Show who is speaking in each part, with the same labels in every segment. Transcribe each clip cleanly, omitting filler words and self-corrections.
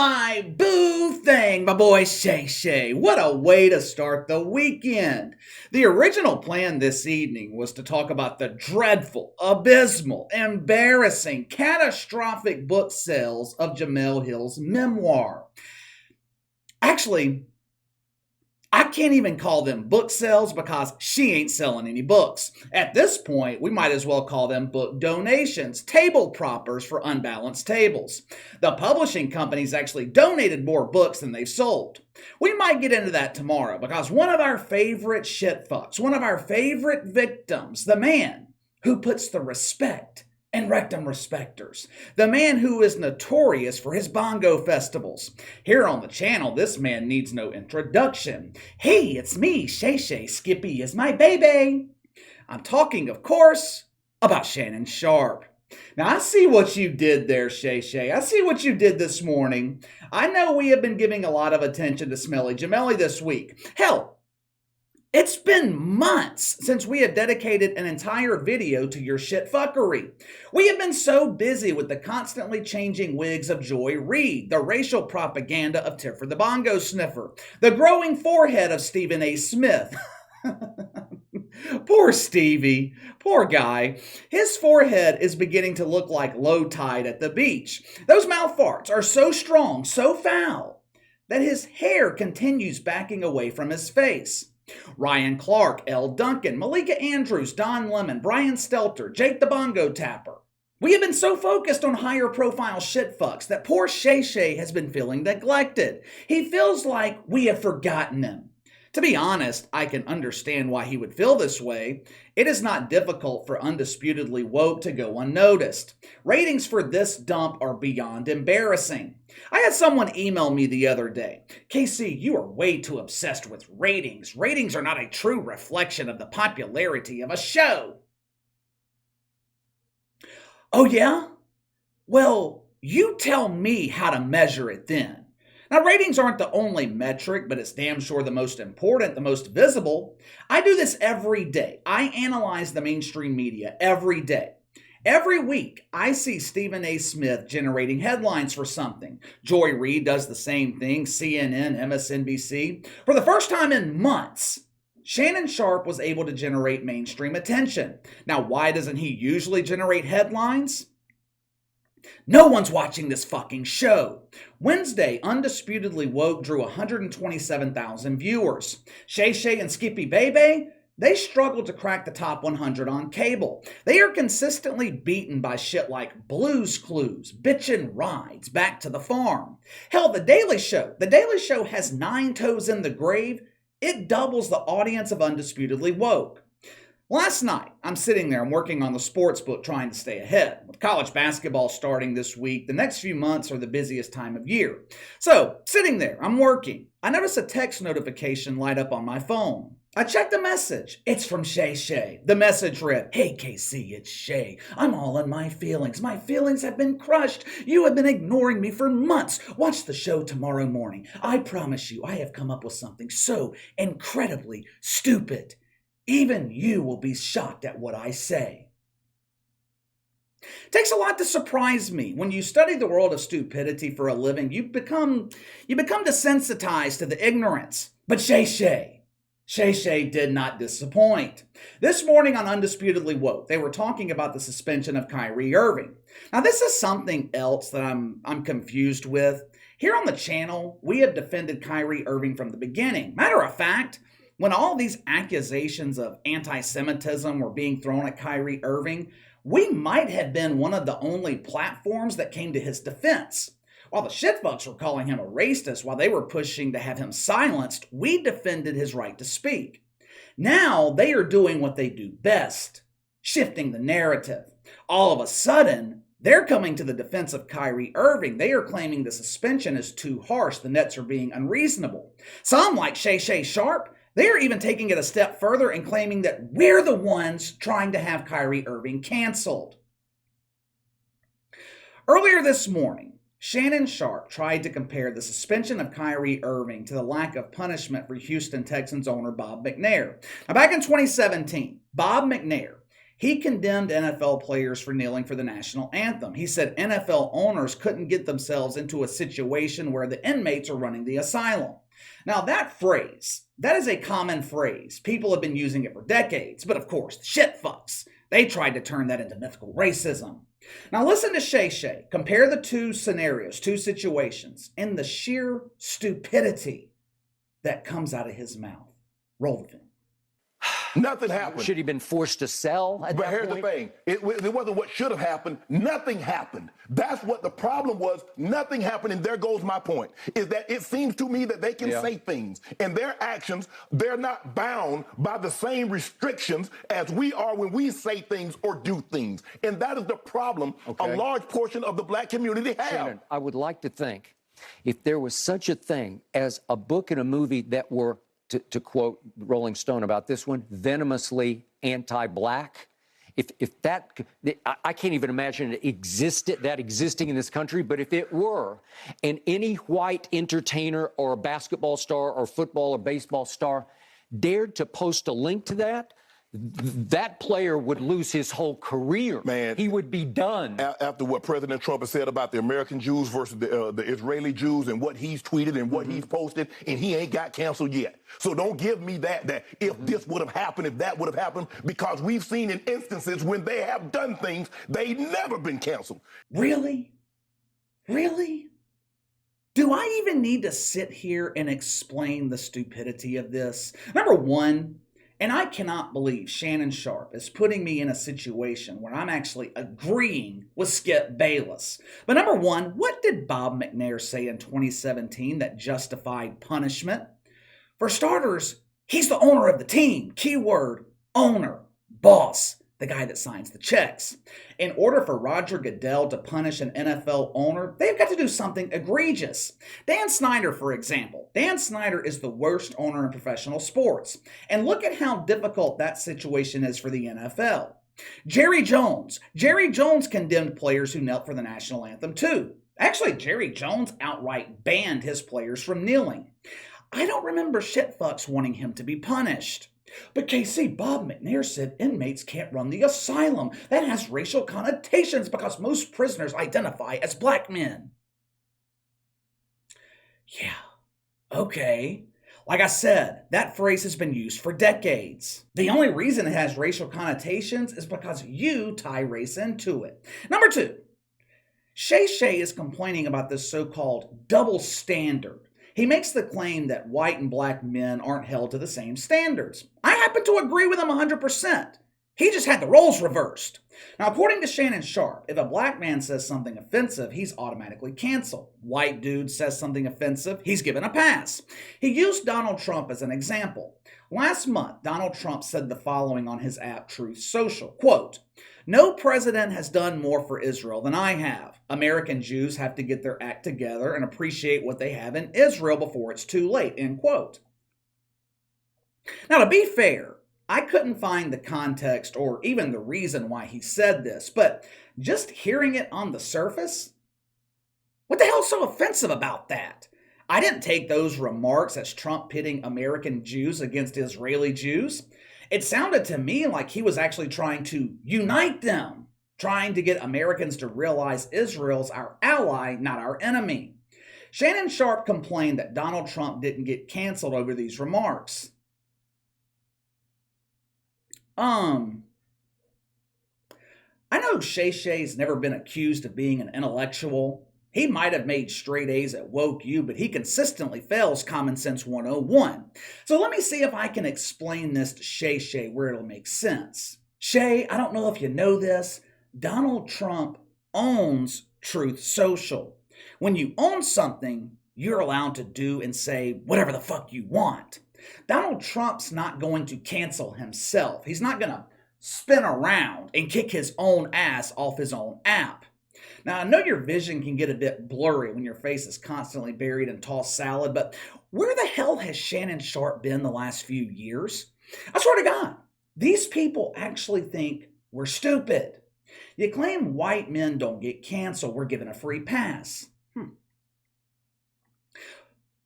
Speaker 1: my boo thing, my boy Shay Shay. What a way to start the weekend. The original plan this evening was to talk about the dreadful, abysmal, embarrassing, catastrophic book sales of Jemele Hill's memoir. Actually, I can't even call them book sales because she ain't selling any books. At this point, we might as well call them book donations, table proppers for unbalanced tables. The publishing company's actually donated more books than they've sold. We might get into that tomorrow because one of our favorite shitfucks, one of our favorite victims, the man who puts the respect and rectum respecters. The man who is notorious for his bongo festivals. Here on the channel, this man needs no introduction. Hey, it's me, Shay Shay. Skippy is my baby. I'm talking, of course, about Shannon Sharpe. Now, I see what you did there, Shay Shay. I see what you did this morning. I know we have been giving a lot of attention to Smelly Jemele this week. Hell, it's been months since we have dedicated an entire video to your shitfuckery. We have been so busy with the constantly changing wigs of Joy Reid, the racial propaganda of Tiffer the Bongo Sniffer, the growing forehead of Stephen A. Smith. Poor Stevie. Poor guy. His forehead is beginning to look like low tide at the beach. Those mouth farts are so strong, so foul, that his hair continues backing away from his face. Ryan Clark, L. Duncan, Malika Andrews, Don Lemon, Brian Stelter, Jake the Bongo Tapper. We have been so focused on higher profile shitfucks that poor Shay Shay has been feeling neglected. He feels like we have forgotten him. To be honest, I can understand why he would feel this way. It is not difficult for Undisputedly Woke to go unnoticed. Ratings for this dump are beyond embarrassing. I had someone email me the other day. KC, you are way too obsessed with ratings. Ratings are not a true reflection of the popularity of a show. Oh yeah? Well, you tell me how to measure it then. Now, ratings aren't the only metric, but it's damn sure the most important, the most visible. I do this every day. I analyze the mainstream media every day. Every week, I see Stephen A. Smith generating headlines for something. Joy Reid does the same thing, CNN, MSNBC. For the first time in months, Shannon Sharpe was able to generate mainstream attention. Now, why doesn't he usually generate headlines? No one's watching this fucking show. Wednesday, Undisputedly Woke drew 127,000 viewers. Shay Shay and Skippy Bebe, they struggled to crack the top 100 on cable. They are consistently beaten by shit like Blue's Clues, Bitchin' Rides, Back to the Farm. Hell, The Daily Show. The Daily Show has 9 toes in the grave. It doubles the audience of Undisputedly Woke. Last night, I'm sitting there, I'm working on the sports book trying to stay ahead. With college basketball starting this week, the next few months are the busiest time of year. So, sitting there, I'm working. I notice a text notification light up on my phone. I check the message. It's from Shay Shay. The message read, "Hey KC, it's Shay. I'm all in my feelings. My feelings have been crushed. You have been ignoring me for months. Watch the show tomorrow morning. I promise you, I have come up with something so incredibly stupid. Even you will be shocked at what I say." It takes a lot to surprise me. When you study the world of stupidity for a living, you become desensitized to the ignorance. But Shay Shay did not disappoint. This morning on Undisputedly Woke, they were talking about the suspension of Kyrie Irving. Now, this is something else that I'm confused with. Here on the channel, we have defended Kyrie Irving from the beginning. Matter of fact, when all these accusations of anti-Semitism were being thrown at Kyrie Irving, we might have been one of the only platforms that came to his defense. While the shitfucks were calling him a racist, while they were pushing to have him silenced, we defended his right to speak. Now they are doing what they do best, shifting the narrative. All of a sudden, they're coming to the defense of Kyrie Irving. They are claiming the suspension is too harsh. The Nets are being unreasonable. Some, like Shay Sharpe, they are even taking it a step further and claiming that we're the ones trying to have Kyrie Irving canceled. Earlier this morning, Shannon Sharpe tried to compare the suspension of Kyrie Irving to the lack of punishment for Houston Texans owner Bob McNair. Now, back in 2017, Bob McNair, He condemned NFL players for kneeling for the national anthem. He said NFL owners couldn't get themselves into a situation where the inmates are running the asylum. Now, that phrase, that is a common phrase. People have been using it for decades, but of course, the shit fucks. They tried to turn that into mythical racism. Now, listen to Shay Shay. Compare the two scenarios, two situations, and the sheer stupidity that comes out of his mouth. Roll the film.
Speaker 2: Nothing happened.
Speaker 3: Should he been forced to sell at
Speaker 2: But
Speaker 3: that
Speaker 2: here's
Speaker 3: point?
Speaker 2: the thing. It wasn't what should have happened. Nothing happened. That's what the problem was. Nothing happened, and there goes my point, is that it seems to me that they can say things, and their actions, they're not bound by the same restrictions as we are when we say things or do things. And that is the problem a large portion of the black community have.
Speaker 3: Shannon, I would like to think if there was such a thing as a book and a movie that were, to quote Rolling Stone about this one, venomously anti-black. If that, I can't even imagine it existing in this country, but if it were, and any white entertainer or a basketball star or football or baseball star dared to post a link to that, that player would lose his whole career.
Speaker 2: Man,
Speaker 3: he would be done.
Speaker 2: After what President Trump has said about the American Jews versus the Israeli Jews and what he's tweeted and what he's posted, and he ain't got canceled yet. So don't give me that if this would have happened, if that would have happened, because we've seen in instances when they have done things, they've never been canceled.
Speaker 1: Really? Really? Do I even need to sit here and explain the stupidity of this? Number one, and I cannot believe Shannon Sharpe is putting me in a situation where I'm actually agreeing with Skip Bayless. But number one, what did Bob McNair say in 2017 that justified punishment? For starters, he's the owner of the team. Keyword, owner, boss, the guy that signs the checks. In order for Roger Goodell to punish an NFL owner, they've got to do something egregious. Dan Snyder, for example. Dan Snyder is the worst owner in professional sports. And look at how difficult that situation is for the NFL. Jerry Jones. Jerry Jones condemned players who knelt for the national anthem too. Actually, Jerry Jones outright banned his players from kneeling. I don't remember shitfucks wanting him to be punished. But KC, Bob McNair said inmates can't run the asylum. That has racial connotations because most prisoners identify as black men. Yeah, okay. Like I said, that phrase has been used for decades. The only reason it has racial connotations is because you tie race into it. Number two, Shay Shay is complaining about this so-called double standard. He makes the claim that white and black men aren't held to the same standards. I happen to agree with him 100%. He just had the roles reversed. Now, according to Shannon Sharpe, if a black man says something offensive, he's automatically canceled. White dude says something offensive, he's given a pass. He used Donald Trump as an example. Last month, Donald Trump said the following on his app Truth Social, quote, "No president has done more for Israel than I have. American Jews have to get their act together and appreciate what they have in Israel before it's too late," end quote. Now, to be fair, I couldn't find the context or even the reason why he said this, but just hearing it on the surface, what the hell's so offensive about that? I didn't take those remarks as Trump pitting American Jews against Israeli Jews. It sounded to me like he was actually trying to unite them, trying to get Americans to realize Israel's our ally, not our enemy. Shannon Sharpe complained that Donald Trump didn't get canceled over these remarks. I know Shay Shay's never been accused of being an intellectual. He might have made straight A's at Woke U, but he consistently fails Common Sense 101. So let me see if I can explain this to Shay Shay where it'll make sense. Shay, I don't know if you know this, Donald Trump owns Truth Social. When you own something, you're allowed to do and say whatever the fuck you want. Donald Trump's not going to cancel himself. He's not going to spin around and kick his own ass off his own app. Now, I know your vision can get a bit blurry when your face is constantly buried in tossed salad, but where the hell has Shannon Sharpe been the last few years? I swear to God, these people actually think we're stupid. You claim white men don't get canceled, we're given a free pass.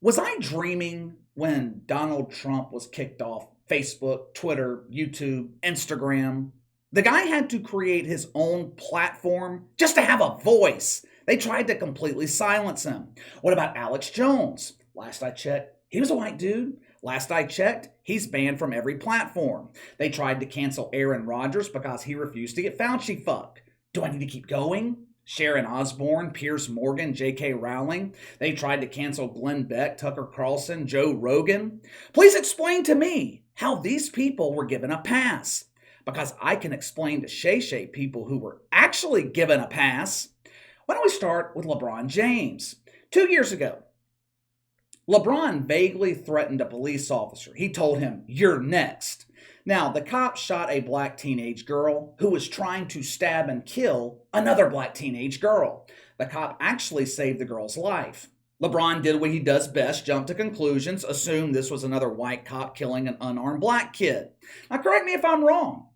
Speaker 1: Was I dreaming when Donald Trump was kicked off Facebook, Twitter, YouTube, Instagram, The guy had to create his own platform just to have a voice. They tried to completely silence him. What about Alex Jones? Last I checked, he was a white dude. Last I checked, he's banned from every platform. They tried to cancel Aaron Rodgers because he refused to get Fauci fucked. Do I need to keep going? Sharon Osbourne, Piers Morgan, J.K. Rowling. They tried to cancel Glenn Beck, Tucker Carlson, Joe Rogan. Please explain to me how these people were given a pass. Because I can explain to Shay people who were actually given a pass. Why don't we start with LeBron James? 2 years ago, LeBron vaguely threatened a police officer. He told him, "You're next." Now, the cop shot a black teenage girl who was trying to stab and kill another black teenage girl. The cop actually saved the girl's life. LeBron did what he does best, jump to conclusions, assume this was another white cop killing an unarmed black kid. Now, correct me if I'm wrong.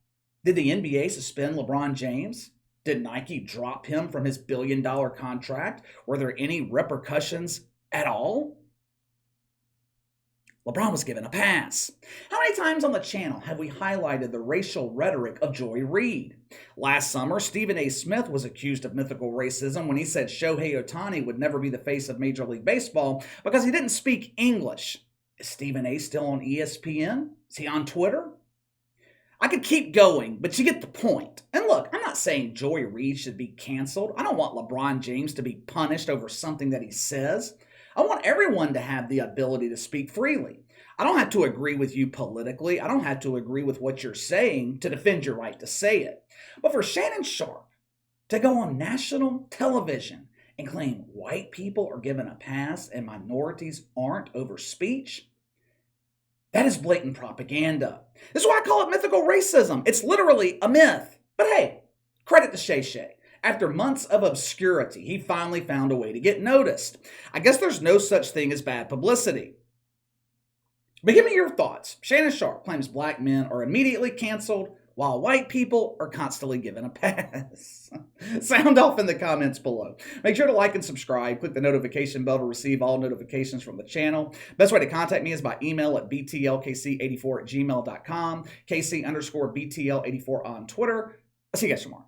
Speaker 1: Did the NBA suspend LeBron James? Did Nike drop him from his billion-dollar contract? Were there any repercussions at all? LeBron was given a pass. How many times on the channel have we highlighted the racial rhetoric of Joy Reid? Last summer, Stephen A. Smith was accused of mythical racism when he said Shohei Ohtani would never be the face of Major League Baseball because he didn't speak English. Is Stephen A. still on ESPN? Is he on Twitter? I could keep going, but you get the point. And look, I'm not saying Joy Reid should be canceled. I don't want LeBron James to be punished over something that he says. I want everyone to have the ability to speak freely. I don't have to agree with you politically. I don't have to agree with what you're saying to defend your right to say it. But for Shannon Sharpe to go on national television and claim white people are given a pass and minorities aren't over speech, that is blatant propaganda. This is why I call it mythical racism. It's literally a myth. But hey, credit to Shay. After months of obscurity, he finally found a way to get noticed. I guess there's no such thing as bad publicity. But give me your thoughts. Shannon Sharpe claims black men are immediately canceled while white people are constantly given a pass. Sound off in the comments below. Make sure to like and subscribe. Click the notification bell to receive all notifications from the channel. Best way to contact me is by email at btlkc84@gmail.com, KC_BTL84 on Twitter. I'll see you guys tomorrow.